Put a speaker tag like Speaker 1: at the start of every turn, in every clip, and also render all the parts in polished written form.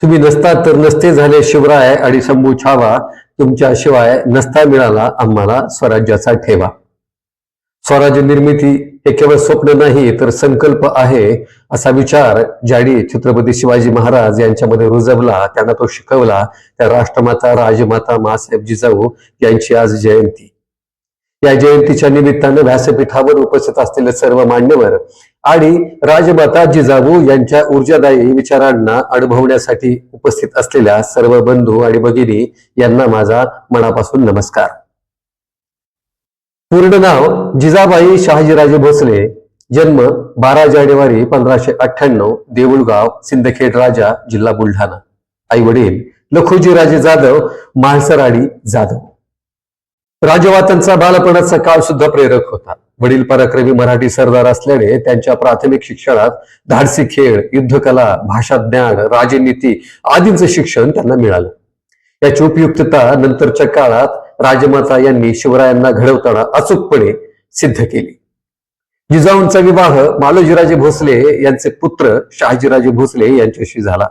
Speaker 1: तुम्ही नसता तर नसते झाले शिवराय आणि शंभू छावा, तुमच्याशिवाय नसता मिळाला आम्हाला स्वराज्याचा ठेवा. स्वराज्य निर्मिती हे केवळ स्वप्न नाही तर संकल्प आहे, असा विचार ज्यांनी छत्रपती शिवाजी महाराज यांच्यामध्ये रुजवला, त्यांना तो शिकवला, त्या राष्ट्रमाता राजमाता माँसाहेब जिजाऊ यांची आज जयंती. या जयंतीच्या निमित्तानं व्यासपीठावर उपस्थित असलेले सर्व मान्यवर आणि राजमाता जिजाऊ यांच्या ऊर्जादायी विचारांना अनुभवण्यासाठी उपस्थित असलेल्या सर्व बंधू आणि भगिनी यांना माझा मनापासून नमस्कार. पूर्ण नाव जिजाबाई शहाजीराजे भोसले, जन्म 12 जानेवारी 1598, देऊळगाव, सिंदखेड राजा, जिल्हा बुलढाणा. आई वडील लखुजीराजे जाधव, म्हाळसराडी जाधव. राजवातांचा बालपणाचा काळ सुद्धा प्रेरक होता. वडील पराक्रमी मराठी सरदार असल्याने त्यांच्या प्राथमिक शिक्षणात धाडसी खेळ, युद्धकला, भाषा ज्ञान, राजनीती आदींचं शिक्षण त्यांना मिळालं. याची उपयुक्तता नंतरच्या काळात राजमाता यांनी शिवरायांना घडवताना अचूकपणे सिद्ध केली. जिजाऊंचा विवाह मालोजीराजे भोसले यांचे पुत्र शहाजीराजे भोसले यांच्याशी झाला.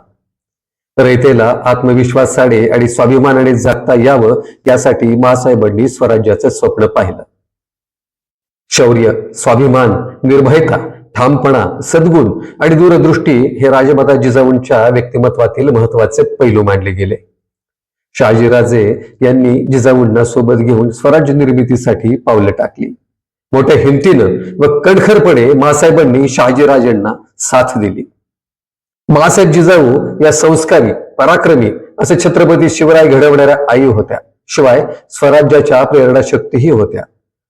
Speaker 1: रयतेला आत्मविश्वासाने आणि स्वाभिमानाने जगता यावं यासाठी माँसाहेबांनी स्वराज्याचं स्वप्न पाहिलं. शौर्य, स्वाभिमान, निर्भयता, ठामपणा, सद्गुण आणि दूरदृष्टी हे राजमाता जिजाऊंच्या व्यक्तिमत्वातील महत्वाचे पैलू मानले गेले. शहाजीराजे यांनी जिजाऊंना सोबत घेऊन स्वराज्य निर्मितीसाठी पावलं टाकली. मोठ्या हिमतीनं व कणखरपणे माँसाहेबांनी शहाजीराजेंना साथ दिली. माँसाहेब जिजाऊ या संस्कारी, पराक्रमी असे छत्रपती शिवराय घडवणाऱ्या आई होत्या. शिवाय स्वराज्याच्या प्रेरणाशक्तीही होत्या.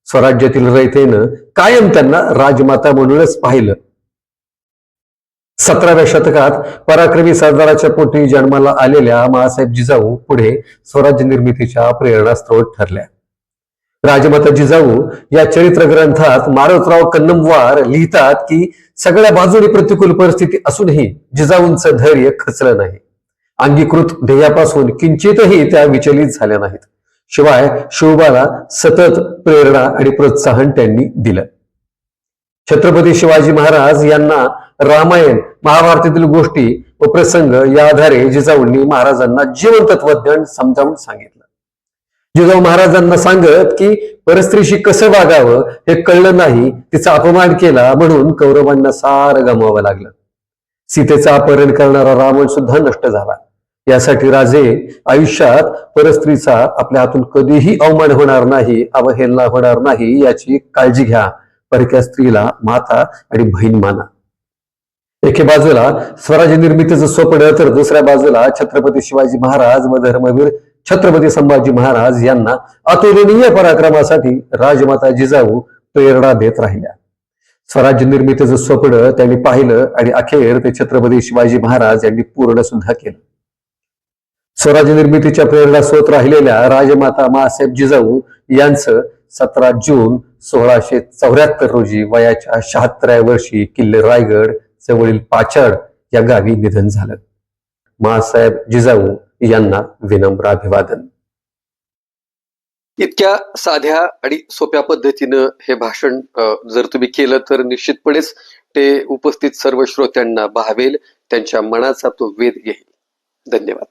Speaker 1: स्वराज्यातील रयतेनं कायम त्यांना राजमाता म्हणूनच पाहिलं. 17व्या शतकात पराक्रमी सरदाराच्या पोटी जन्माला आलेल्या माँसाहेब जिजाऊ पुढे स्वराज्य निर्मितीच्या प्रेरणास्त्रोत ठरल्या. राजमाता जिजाऊ या चरित्र ग्रंथात मारोतराव कन्नमवार लिहितात की सगळ्या बाजूने प्रतिकूल परिस्थिती असूनही जिजाऊंचं धैर्य खचलं नाही. अंगीकृत ध्येयापासून किंचितही त्या विचलित झाल्या नाहीत. शिवाय शिवबाला सतत प्रेरणा आणि प्रोत्साहन त्यांनी दिलं. छत्रपती शिवाजी महाराज यांना रामायण, महाभारतातील गोष्टी व प्रसंग या आधारे जिजाऊंनी महाराजांना जीवन तत्वज्ञान समजावून सांगितलं. जिजाऊ महाराजांना सांगत की परस्त्रीशी कसं वागावं हे कळलं नाही, तिचा अपमान केला म्हणून कौरवांना सारं गमवावं लागलं. सीतेचं अपहरण करणारा रावण सुद्धा नष्ट झाला. यासाठी राजे आयुष्यात परस्त्रीचा आपल्या हातून कधीही अवमान होणार नाही, अवहेलना होणार नाही याची काळजी घ्या. परक्या स्त्रीला माता आणि बहीण माना. एके बाजूला स्वराज्य निर्मितीचं स्वप्न तर दुसऱ्या बाजूला छत्रपती शिवाजी महाराज व धर्मवीर छत्रपती संभाजी महाराज यांना अतुलनीय पराक्रमासाठी राजमाता जिजाऊ प्रेरणा देत राहिल्या. स्वराज्य निर्मितीचं स्वप्न त्यांनी पाहिलं आणि अखेर ते छत्रपती शिवाजी महाराज यांनी पूर्ण सुद्धा केलं. स्वराज्य निर्मितीच्या प्रेरणा स्रोत राहिलेल्या राजमाता माँसाहेब जिजाऊ यांचं 17 जून 1674 रोजी वयाच्या 76व्या वर्षी किल्ले रायगड जवळील पाचड या गावी निधन झालं. माँसाहेब जिजाऊ यांना विनम्र अभिवादन.
Speaker 2: इतक्या साध्या आणि सोप्या पद्धतीनं हे भाषण जर तुम्ही केलं तर निश्चितपणेच ते उपस्थित सर्व श्रोत्यांना भावेल, त्यांच्या मनाचा तो वेध घेईल. धन्यवाद.